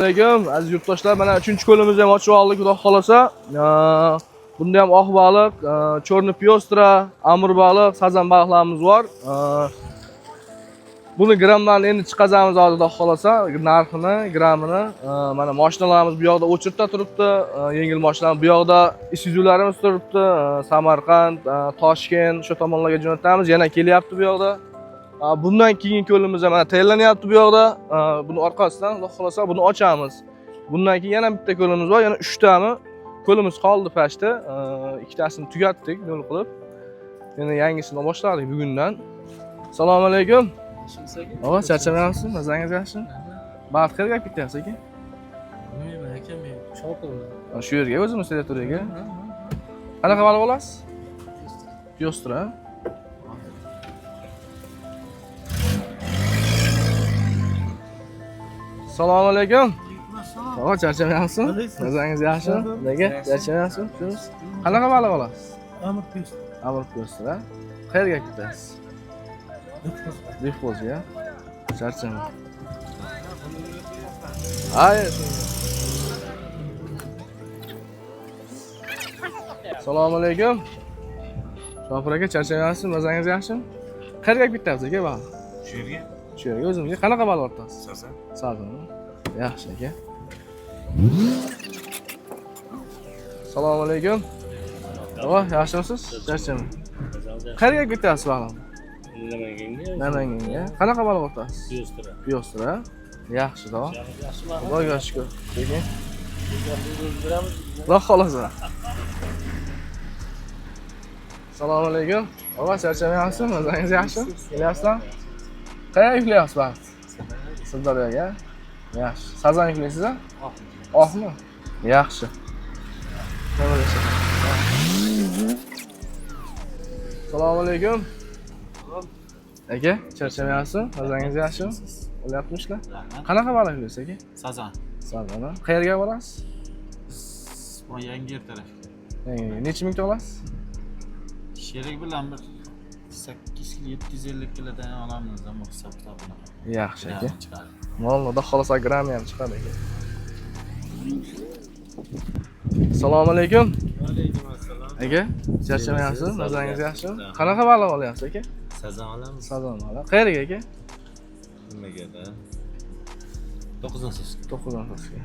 Assalomu alaykum aziz yurtdoshlar, mana 3-ko'limizni ham ochib oldik, xudo xolasa. Bunda ham oq baliq, chorni pyostra, amur baliq, sazan baliqlarimiz bor. Buni grammlarini endi chiqazamiz hozir, xudo xolasa, narxini, grammini. Mana mashinalarimiz bu yoqda o'chirtda turibdi, yengil mashinalar bu yoqda Isuzularimiz turibdi, Samarqand, Toshkent shu tomonlarga jo'natamiz. Yana kelyapti bu yoqda. Bundan keyingi ko'limiz mana tayyorlanyapti bu yoqda. Buni orqasidan xudo xolasa buni ochamiz. Bundan keyin yana bitta ko'limiz bor, yana 3 tami ko'limiz qoldi pashta. Ikkitasini tugatdik nol qilib. Yana yangisini boshladik bugundan. Assalomu alaykum. Ava, charchamayapsiz? Mazangiz yaxshimi? Baliq qayerga olib ketyapsiz aka? Bilmayman aka, men chopdim. Shu yerga o'zimiz territoriyaga. Qanaqa baliq olasiz? Pyostra. Assalomu alaykum. Ava, charchamayapsiz? Mazangiz yaxshimi? Nega? Charchamayapsiz? Qanaqa baliq olasiz? Amur pyostra. Amur pyostra. Qayerga olib ketasiz? Dehqozga. Charchama. Hayır. Assalomu alaykum. Shofir aka, charchamayapsiz? Mazangiz yaxshimi? Qayerga olib ketyapsiz aka baliq? Shu yerga. Shu yerga o'zimizga. Qanaqa baliq otasiz? Sazan. Sazan. Yaxshi aka. Assalomu alaykum. Ava, yaxshimisiz? Charchama. Qayerga olib ketyapsiz baliq? Namanganga. Qanaqa baliq otasiz? Pyostra. Pyostra. Yaxshi da. Yaxshimi? Xudoga shukr. Keyin. Xudo xolasa. Assalomu alaykum. Ava, charchamayapsiz? Mazangiz yaxshimi? Kelyapsizmi? Qayerga yuklayapsiz baliq? Sirdaryoga. Yaxshi. Sazan yuklaysiz a? Oqmi? Yaxshi. Assalomu alaykum. Aka, charchamayapsiz? Mazangiz yaxshimi? Bo'lyapmishlar? Qanaqa baliq yuklaysiz aka? Sazan. Sazan. Qayerga borasiz? Bu Yangiyer tarafga. Necha mingta olasiz? Sherik bilan bir 8 kilo 750 kilodan olamiz, ammo hisob kitobini. Yaxshi aka. Molnoda xolasa grammi ham chiqadi aka. Assalomu alaykum. Alaykum assalom. Aka, charchamayapsiz? Mazangiz yaxshimi? Qanaqa baliq olyapsiz aka? Sazan olamiz. Sazan baliq. Qayerga aka? Nimaga-da? 9 so'zga. 9 so'zga.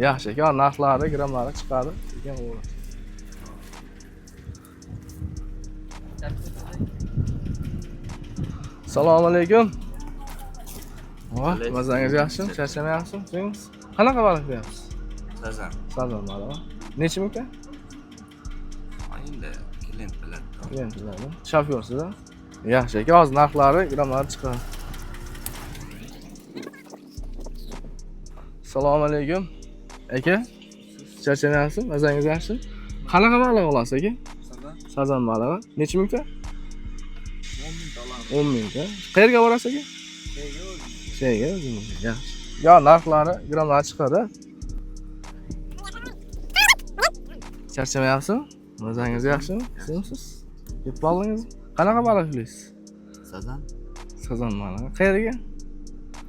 Yaxshi aka, narxlari, grammlari chiqadi. Ekan bo'ladi. Assalomu alaykum. Voh, mazangiz yaxshimi? Charchamayapsizmi? Siz qanaqa baliq qo'yapsiz? Sazan. Sazan baliq. Necha mingta? Endi klient biladi. Klient biladi. Shofyorsiz-a? Yaxshi aka, hozir narxlari, grammlari chiqadi. Assalomu alaykum. Aka, charchamayapsiz? Mazangiz yaxshimi? Qanaqa baliq olasiz aka? Sazan. Sazan balig'i. Necha mingta? 10 ming olamiz. 10 mingta. Qayerga borasiz aka? Sheyga o'zingizga. Yaxshi. Yo, narxlari, grammlari chiqadi. Charchamayapsizmi? Mazangiz yaxshimi? Sizmisiz? Yetib oldingizmi? Qanaqa baliq yuklaysiz? Sazan. Sazan balig'i. Qayerga?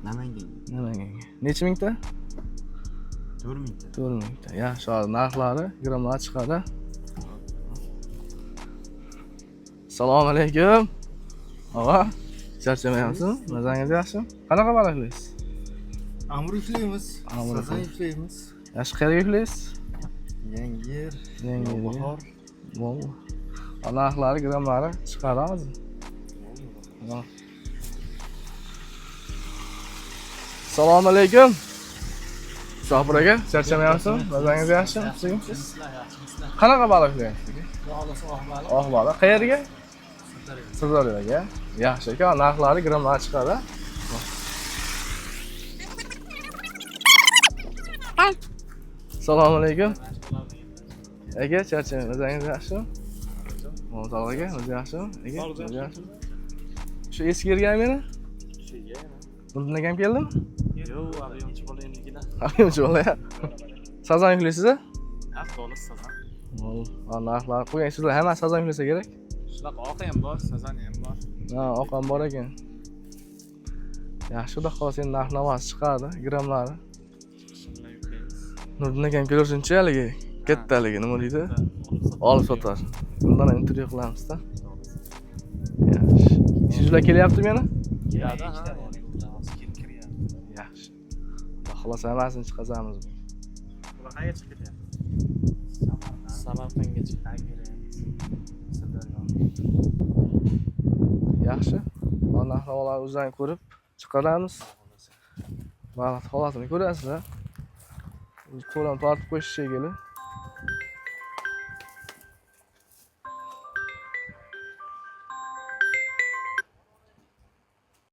Namangan. Namanganga. Necha mingta? 4 mingta. 4 mingta. Yaxshi, hozir narxlari, grammlari chiqadi. Assalomu alaykum. Ava, charchamayapsizmi? Mazangiz yaxshimi? Qanaqa baliq yuklaysiz? Amur yuklaymiz. Amur Sazan yuklaymiz. Yaxshi, qayerga yuklaysiz? Yangiyer. Bahor. Bo'ldi. Narxlari, grammlari chiqadi hozir. Assalomu alaykum. Shofir aka, charchamayapsizmi? Mazangiz yaxshimi? Sizmisiz? Qanaqa baliq yuklaysiz? Oq baliq. Qayerga? Sirdaryoga. Yaxshi aka, narxlari, grammlari chiqadi. Assalomu alaykum. Aka, charchamayapsiz? Mazangiz yaxshimi? Sog' aka, o'zi yaxshimi? Aka, o'zi yaxshimi? Shu eski yerga meni? Bundan ham keldimi? Yo'q, avion chiqolayimligida. Avion chiqolay. Sazan yuklaysiz-a? Avtobus sazan. Narxlar qo'yaysizlar, hamma sazan yuklasa kerak. Shunaqa oqi ham bor, sazan ham bor. Ha, oq ham bor ekan. Yaxshi, xudo xolasa endi narx-navosi chiqadi, grammlari. Nurdin akam ko'rsinchi haligi katta haligi nima deydi? Olib sotar. Bundan ham intervyu qilamiz-da. Yaxshi. Sizlar kelyaptimi yana? Keladi, ha. Yaxshi. Xolos hammasini chiqazamiz. Bular qayerga chiqib ketyapti? Samarqandgacha. Yaxshi. Mana havolarni o'zdan ko'rib chiqaramiz. Mana holatini ko'rasizlar. Qo'ldan tortib qo'yish shekilli.